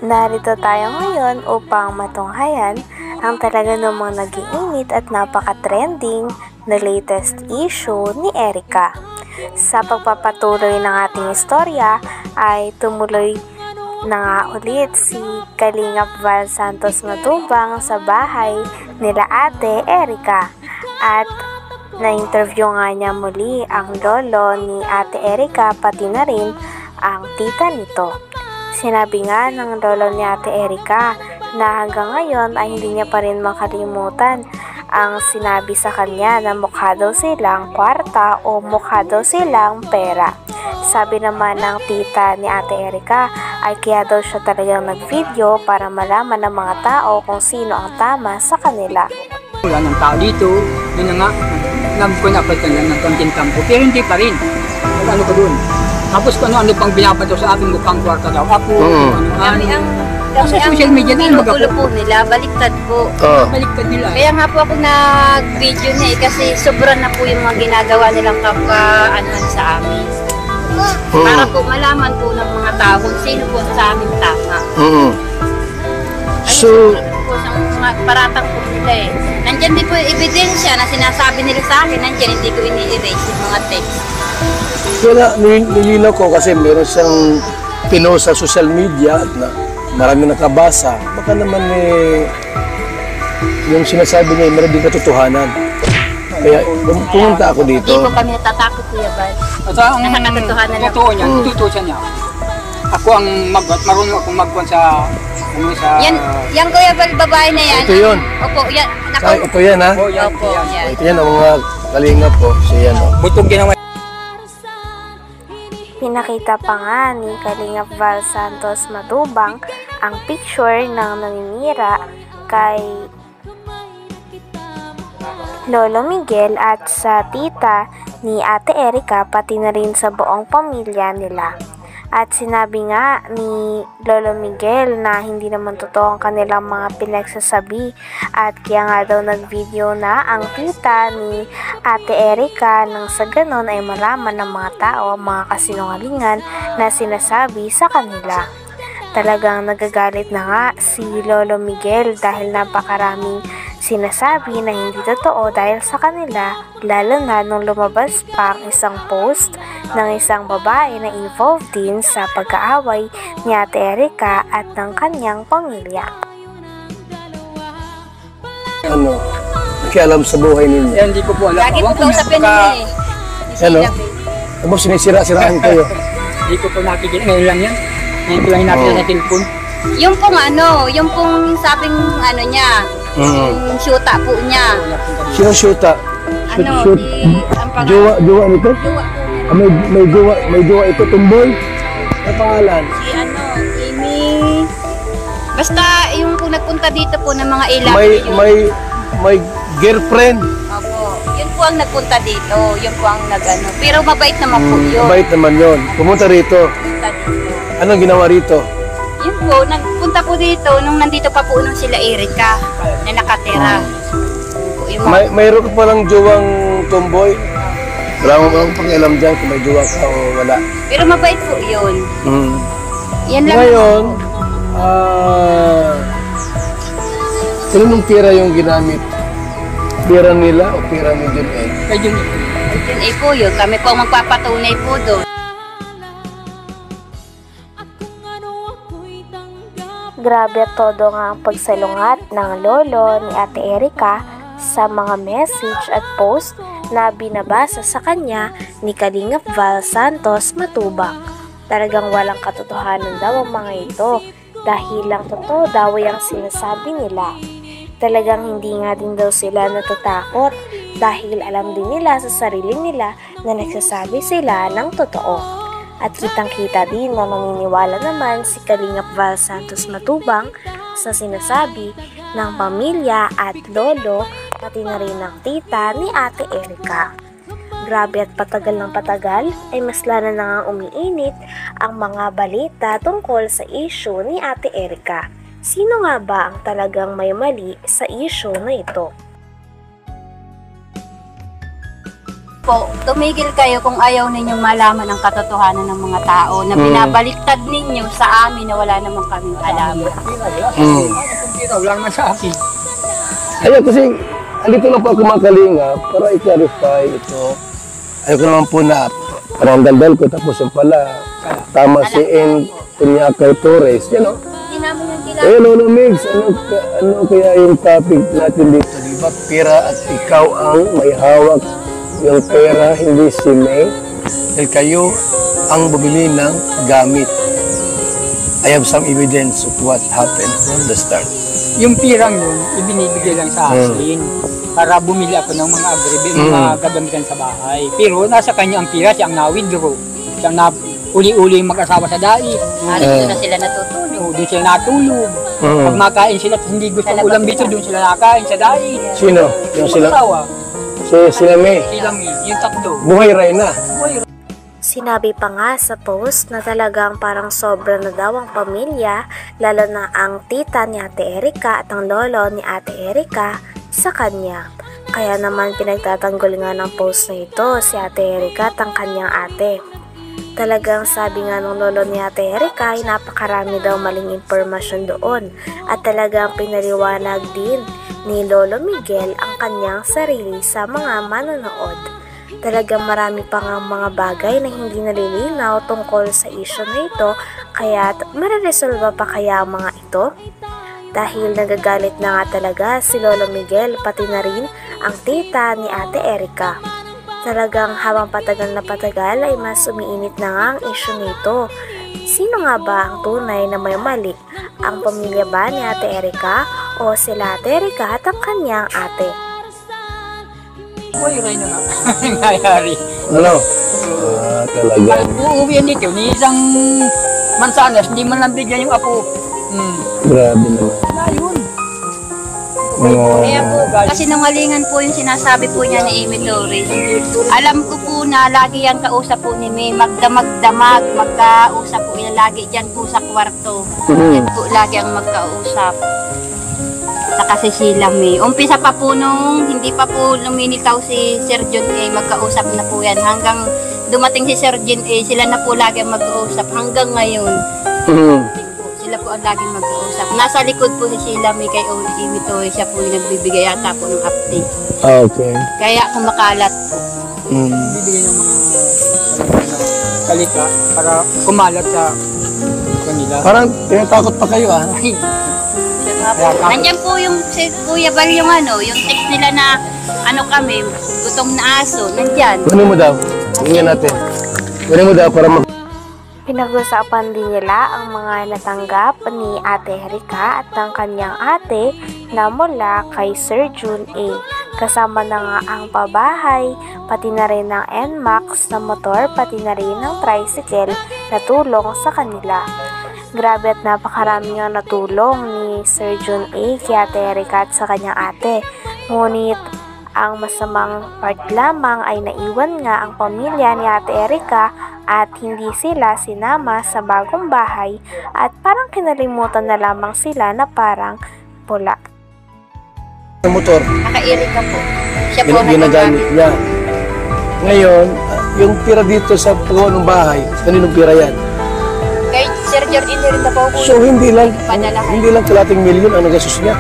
Narito tayo ngayon upang matunghayan ang talaga namang nag-iinit at napaka-trending na latest issue ni Erica. Sa pagpapatuloy ng ating istorya ay tumuloy na nga ulit si Kalingap Val Santos Matubang sa bahay nila Ate Erica at na-interview nga niya muli ang lolo ni Ate Erica pati na rin ang tita nito. Sinabi nga ng lolo ni Ate Erica na hanggang ngayon ay hindi niya pa rin makalimutan ang sinabi sa kanya na mukha daw silang kwarta o mukha daw silang pera. Sabi naman ng tita ni Ate Erica ay kaya daw siya talagang nag-video para malaman ng mga tao kung sino ang tama sa kanila. Wala ng tao dito, yun na nga, nagpunapalitan lang ng konting kampo, pero hindi pa rin. Ano ko dun? Tapos kung ano pang binabato sa akin mukhang kwarta daw. Ako, sa social media na yung pinupulo po nila, baliktad po. Baliktad nila. Kaya nga po ako nag-video niya kasi sobra na po yung mga ginagawa nilang kapwa-anuhan sa amin. Para po malaman po ng mga tao kung sino po sa amin tama. So, po sa mga paratang po nila eh. Nandyan din po yung ebidensya na sinasabi nila sa akin, nandyan hindi ko ini-erase yung mga text. wala, nilinaw ko kasi meron siyang pinost sa social media at na marami nakabasa. Baka naman yung sinasabi niya, meron din katotohanan. Kaya pumunta ako dito. Hindi po kami natatakot, Kuya Bal. At ang nakakatotohanan lang. totoo niya, tutusan niya. Ako ang marunong akong magkuhan sa Yan Kuya Bal, babae na yan. Ito yun. Opo, yan. Ito yan ha. Opo, yan. Ito yan ang mga kalingap po. Siya yan o. butong ginawa. Pinakita pa nga ni Kalingap Val Santos Matubang ang picture ng naninira kay Lolo Miguel at sa tita ni Ate Erica pati na rin sa buong pamilya nila. At sinabi nga ni Lolo Miguel na hindi naman totoo ang kanilang mga pinagsasabi at kaya nga daw nag-video na ang tita ni Ate Erica nang sa ganon ay malaman ng mga tao ang mga kasinungalingan na sinasabi sa kanila. Talagang nagagalit na nga si Lolo Miguel dahil napakaraming sinasabi na hindi totoo dahil sa kanila, lalo na nung lumabas pa ang isang post ng isang babae na involved din sa pag-aaway ni Ate Erica at ng kanyang pamilya. Ano? Nakialam sa buhay ninyo. Hindi ko po alam. Lagi po kausapin niya eh. Ano? Ano sinisira-siraan kayo? Hindi ko po nakikita. Ngayon lang yan. Ngayon ko lang hinapit sa telepon. Yung pong sabing ano niya, yung syuta po niya. Sino shoota? Ano, Shoot. ang pangalan. Jowa nito? Jowa. Ah, may jowa ito, tumboy? Ano pangalan? Si ano, Amy. Basta yung kung nagpunta dito po ng mga ilang. May girlfriend. Opo, yun po ang nagpunta dito. Yun po ang nagano. Pero mabait naman po yun. Mabait naman yun. Pumunta rito. Punta dito. Anong ginawa rito? Yun po, nagpunta po dito nung nandito pa po nung sila Erica na nakatira. Yung mga, Mayroon ka palang jowang tomboy? Wala mo bang pakialam dyan kung may jowa ka o wala? pero mabait po yun. Yan lang. Ngayon, kaninong pera yung ginamit? Pera nila o pera ni Jun Ed? Kaya yun. Yun eh po yun. Kami po ang magpapatunay po doon. Grabe at todo nga ang pagsalungat ng lolo ni Ate Erica sa mga message at post na binabasa sa kanya ni Kalingap Val Santos Matubang. Talagang walang katotohanan daw ang mga ito dahil lang totoo daw ang sinasabi nila. Talagang hindi nga din daw sila natatakot dahil alam din nila sa sarili nila na nagsasabi sila ng totoo. At kitang-kita din na naniniwala naman si Kalingap Val Santos Matubang sa sinasabi ng pamilya at lolo pati na rin ng tita ni Ate Erica. Grabe at patagal ng patagal ay mas lalo na nga umiinit ang mga balita tungkol sa issue ni Ate Erica. Sino nga ba ang talagang may mali sa issue na ito? po, tumigil kayo kung ayaw ninyong malaman ang katotohanan ng mga tao na binabaliktad ninyo sa amin na wala namang kaming alam. Wala naman sa akin. Ayun, kasi andito na po ako mga kalinga para i-clarify ito. Ayoko naman po na parang daldal ko tapos yung pala tama si N. Punyakay Torres, you know? Hindi namin yung Eh, Lolo Migs, ano kaya yung topic natin dito? Di ba, pera at ikaw ang may hawak yung pera, hindi si May. Dahil kayo ang bumili ng gamit. I have some evidence of what happened from the start. Yung pirang yun, ibinibigay lang sa akin para bumili ako ng mga agribi, mga gagamitan sa bahay. Pero nasa kanya ang pira, siyang na-withdraw. Siyang uli-uli mag-asawa sa dai. Doon na sila natutulog. Doon sila natulog. Pag makain sila at hindi gusto ng ulam dito, doon sila nakain sa dai. Sino? Yung sila? Mag-asawa. Sila May? Silang yung tatlo. Buhay rin na. Sinabi pa nga sa post na talagang parang sobra na daw ang pamilya, lalo na ang tita ni Ate Erika at ang lolo ni Ate Erika sa kanya. Kaya naman pinagtatanggol nga ng post na ito si Ate Erika at ang kanyang ate. Talagang sabi nga ng lolo ni Ate Erika ay napakarami daw maling impormasyon doon at talagang pinaliwanag din ni Lolo Miguel ang kanyang sarili sa mga manonood. Talagang marami pa nga mga bagay na hindi nalilinaw tungkol sa issue na ito, kaya mareresolba pa kaya ang mga ito? Dahil nagagalit na nga talaga si Lolo Miguel pati na rin ang tita ni Ate Erika. Talagang habang patagal na patagal ay mas umiinit na nga ang issue nito. Sino nga ba ang tunay na may mali? Ang pamilya ba ni Ate Erika o sila Ate Erika at ang kanyang ate? Buhay rin na nga. Nangyayari. Ano? Talaga. Uuwihan dito, ni isang mansanas, hindi man lang bigyan yung apo. Grabe naman. Ayun. Kaya po, kasi nungalingan po yung sinasabi po niya ni Amy Torres. Alam ko po na lagi yan kausap po ni May, magdamag-damag, magkausap po yan lagi dyan po sa kwarto. Yan po lagi ang magkausap. Saka si Sheila May. Umpisa pa po nung hindi pa po lumilitaw si Sir John A, magkausap na po yan. Hanggang dumating si Sir John A, sila na po lagi ang magkausap hanggang ngayon. Sila po ang laging mag-uusap. Nasa likod po si Sheila May kay Amy Torres, siya po yung nagbibigay yata po ng update. Okay. Kaya kumakalat po. Bibigyan ng mga kalita para kumalat sa kanila. Parang tinatakot pa kayo, ah. Nandiyan po yung si Kuya Bal yung yung text nila na kami, gutom na aso, nandyan. Kunin mo daw. Tingnan natin. Kunin mo daw para Pinag-usapan din nila ang mga natanggap ni Ate Erika at ng kanyang ate na mula kay Sir Jun A. Kasama na nga ang pabahay, pati na rin ng NMAX na motor, pati na rin ng tricycle na tulong sa kanila. Grabe at napakarami nga natulong ni Sir Jun A kay Ate Erika at sa kanyang ate. Ngunit ang masamang part lamang ay naiwan nga ang pamilya ni Ate Erika at hindi sila sinama sa bagong bahay at parang kinalimutan na lamang sila na parang pula. motor. Naka-Erika po. Siya po Ginagamit niya. Ngayon, yung pira dito sa pagawa ng bahay, kaninong pira yan? Kay Sir Jordan rin na po po. So hindi lang kalating milyon ang nagastos niya.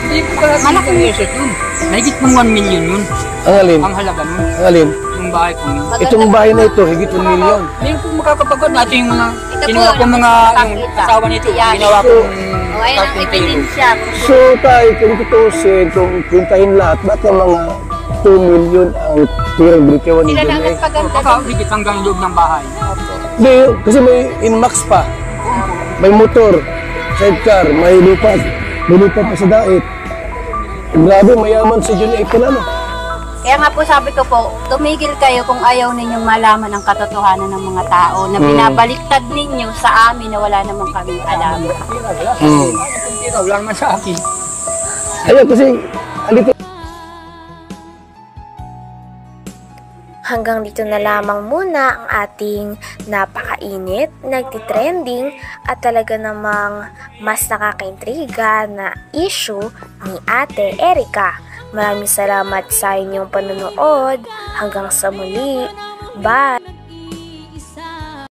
Hindi po pala malaki yung resort yun. Nahigit pong 1 million yun. Ang alin? Ang halaga nun. Ang alin? Yung bahay po yun. Itong bahay na ito, higit 1 milyon. Hindi po makakapagod natin yung mga Ito ginawa po, ko mga yung asawa nito. Ginawa ko O ayun ang ebidensya. So tayo, kung tutusin, kung puntahin lahat, ba't ang mga 2 million ang pirang brikewan ni Sila na John A? nagpaganda. Baka higit hanggang loob ng bahay. Hindi, kasi may inmax pa. May motor, sidecar, may lupa pa sa dait. Grabe, mayaman si John A. pala, no? Kaya nga po sabi ko po, tumigil kayo kung ayaw ninyong malaman ang katotohanan ng mga tao na binabaliktad ninyo sa amin na wala namang kaming alam. Wala naman sa akin. Ayun, kasi andito. Hanggang dito na lamang muna ang ating napakainit, nagtitrending at talaga namang mas nakakaintriga na issue ni Ate Erika. Maraming salamat sa inyong panonood. Hanggang sa muli. Bye!